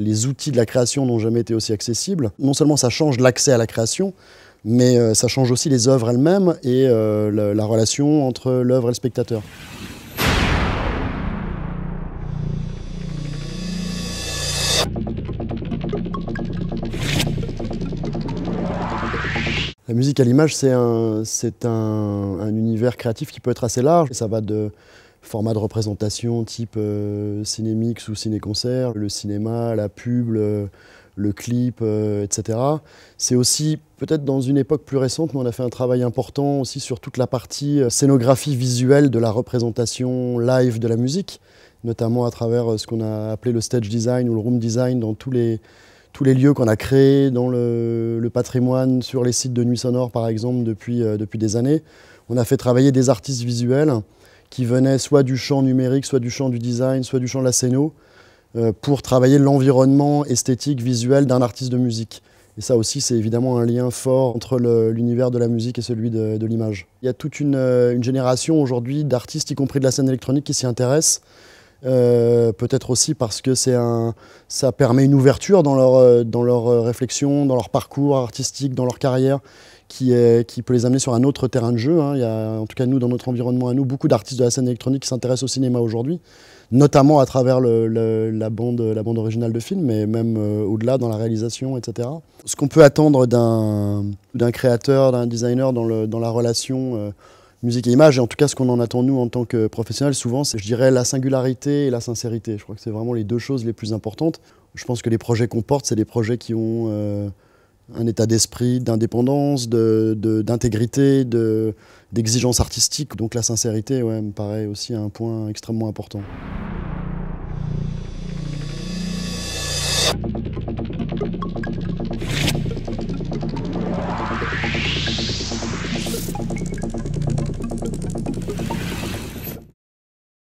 les outils de la création n'ont jamais été aussi accessibles. Non seulement ça change l'accès à la création, mais ça change aussi les œuvres elles-mêmes et la relation entre l'œuvre et le spectateur. La musique à l'image, c'est un univers créatif qui peut être assez large. Ça va de formats de représentation type cinémix ou ciné-concert, le cinéma, la pub, le clip, etc. C'est aussi, peut-être dans une époque plus récente, mais on a fait un travail important aussi sur toute la partie scénographie visuelle de la représentation live de la musique, notamment à travers ce qu'on a appelé le stage design ou le room design dans tous les lieux qu'on a créés dans le patrimoine, sur les sites de nuit sonore par exemple depuis des années. On a fait travailler des artistes visuels qui venaient soit du champ numérique, soit du champ du design, soit du champ de la scéno, pour travailler l'environnement esthétique, visuel d'un artiste de musique. Et ça aussi, c'est évidemment un lien fort entre l'univers de la musique et celui de l'image. Il y a toute une génération aujourd'hui d'artistes, y compris de la scène électronique, qui s'y intéressent. Peut-être aussi parce que ça permet une ouverture dans leur réflexion, dans leur parcours artistique, dans leur carrière, qui peut les amener sur un autre terrain de jeu. Il y a, en tout cas nous, dans notre environnement à nous, beaucoup d'artistes de la scène électronique qui s'intéressent au cinéma aujourd'hui, notamment à travers la bande originale de film, mais même au-delà dans la réalisation, etc. Ce qu'on peut attendre d'un créateur, d'un designer dans la relation musique et image, et en tout cas ce qu'on en attend nous en tant que professionnels souvent, c'est, je dirais, la singularité et la sincérité. Je crois que c'est vraiment les deux choses les plus importantes. Je pense que les projets qu'on porte, c'est des projets qui ont un état d'esprit d'indépendance, d'intégrité, d'exigence artistique. Donc la sincérité, ouais, me paraît aussi un point extrêmement important.